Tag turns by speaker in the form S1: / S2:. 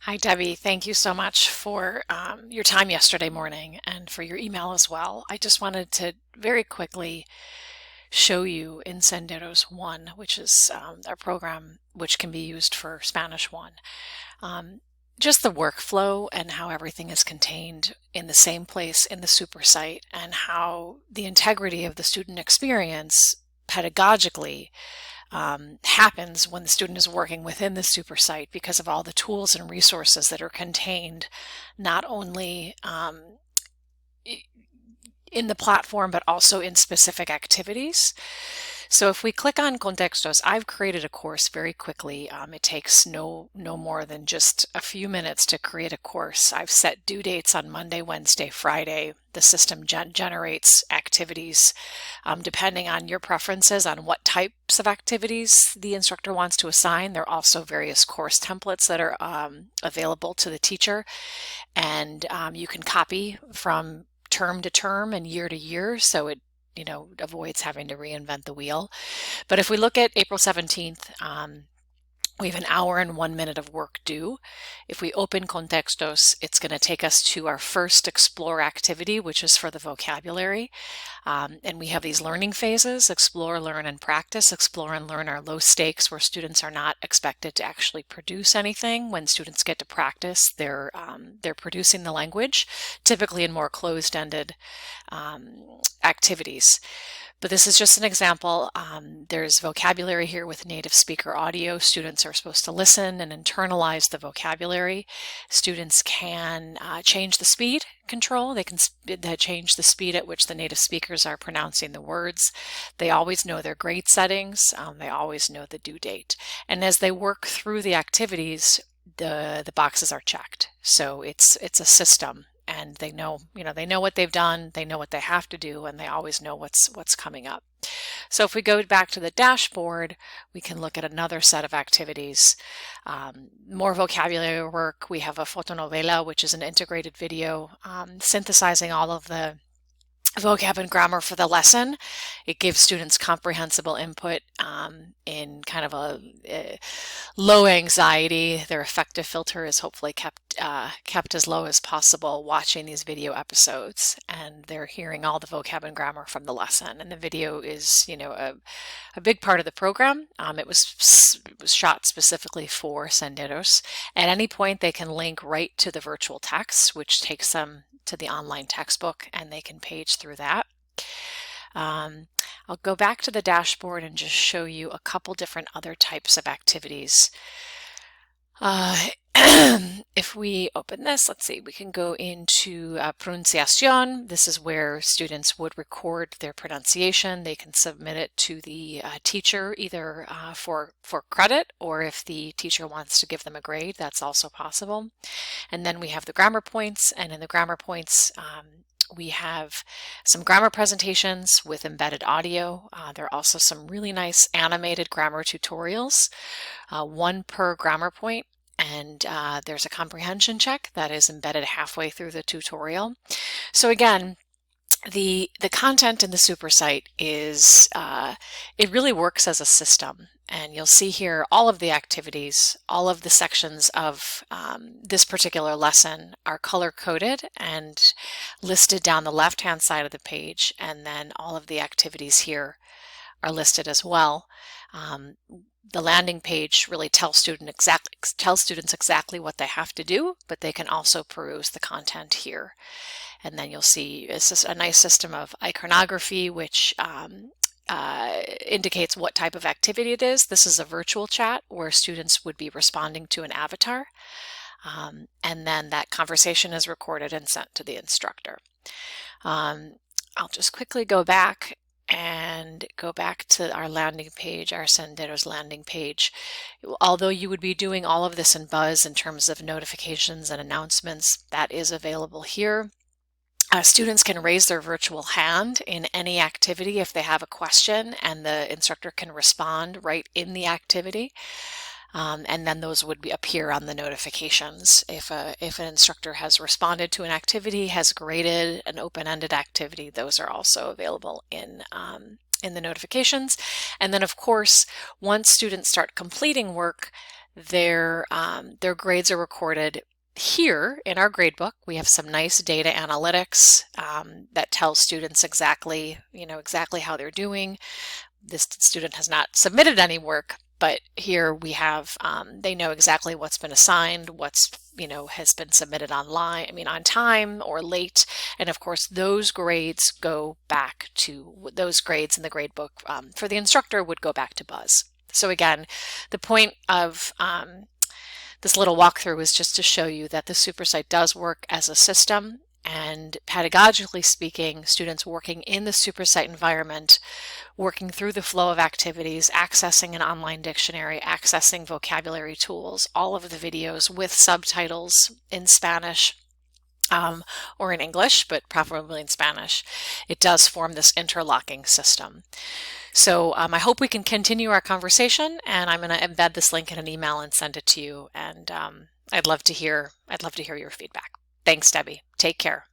S1: Hi, Debbie. Thank you so much for your time yesterday morning and for your email as well. I just wanted to very quickly show you in Senderos 1, which is our program which can be used for Spanish 1, um, just the workflow and how everything is contained in the same place in the super site and how the integrity of the student experience pedagogically happens when the student is working within the super site because of all the tools and resources that are contained not only in the platform but also in specific activities. So if we click on Contextos, I've created a course very quickly. It takes no more than just a few minutes to create a course. I've set due dates on Monday, Wednesday, Friday. The system generates activities depending on your preferences on what types of activities the instructor wants to assign. There are also various course templates that are available to the teacher, and you can copy from term to term and year to year, so it avoids having to reinvent the wheel. But if we look at April 17th, we have an hour and 1 minute of work due. If we open Contextos, it's going to take us to our first Explore activity, which is for the vocabulary. And we have these learning phases: Explore, Learn, and Practice. Explore and Learn are low stakes, where students are not expected to actually produce anything. When students get to practice, they're producing the language, typically in more closed-ended activities. But this is just an example. There's vocabulary here with native speaker audio. Students are supposed to listen and internalize the vocabulary. Students can change the speed control. They can change the speed at which the native speakers are pronouncing the words. They always know their grade settings. They always know the due date. And as they work through the activities, the boxes are checked. So it's a system. And they know what they've done, they know what they have to do, and they always know what's coming up. So if we go back to the dashboard, we can look at another set of activities. More vocabulary work. We have a fotonovela, which is an integrated video synthesizing all of the vocab and grammar for the lesson. It gives students comprehensible input in kind of a low anxiety. Their affective filter is hopefully kept as low as possible watching these video episodes, and they're hearing all the vocab and grammar from the lesson. And the video is, a big part of the program. It was shot specifically for Senderos. At any point, they can link right to the virtual text, which takes them to the online textbook, and they can page through that. I'll go back to the dashboard and just show you a couple different other types of activities. If we open this, let's see, we can go into pronunciación. This is where students would record their pronunciation. They can submit it to the teacher, either for credit, or if the teacher wants to give them a grade, that's also possible. And then we have the grammar points, and in the grammar points, we have some grammar presentations with embedded audio. There are also some really nice animated grammar tutorials, one per grammar point. And there's a comprehension check that is embedded halfway through the tutorial. So again, the content in the super site is, it really works as a system. And you'll see here all of the activities, all of the sections of this particular lesson are color-coded and listed down the left-hand side of the page, and then all of the activities here are listed as well. The landing page really tells students exactly what they have to do, but they can also peruse the content here. And then you'll see it's a nice system of iconography, which indicates what type of activity it is. This is a virtual chat where students would be responding to an avatar. And then that conversation is recorded and sent to the instructor. I'll just quickly go back to our landing page, our Senderos landing page. Although you would be doing all of this in Buzz in terms of notifications and announcements, that is available here. Students can raise their virtual hand in any activity if they have a question, and the instructor can respond right in the activity. And then those would appear on the notifications. If an instructor has responded to an activity, has graded an open-ended activity, those are also available in the notifications. And then, of course, once students start completing work, their grades are recorded here in our gradebook. We have some nice data analytics that tells students exactly, exactly how they're doing. This student has not submitted any work, but here we have, they know exactly what's been assigned, what's, has been submitted online, on time or late. And of course, those grades go back to, those grades in the gradebook for the instructor would go back to Buzz. So again, the point of this little walkthrough is just to show you that the SuperSite does work as a system, and pedagogically speaking, students working in the SuperSite environment, working through the flow of activities, accessing an online dictionary, accessing vocabulary tools, all of the videos with subtitles in Spanish, or in English, but preferably in Spanish. It does form this interlocking system. So I hope we can continue our conversation, and I'm going to embed this link in an email and send it to you. And I'd love to hear your feedback. Thanks, Debbie. Take care.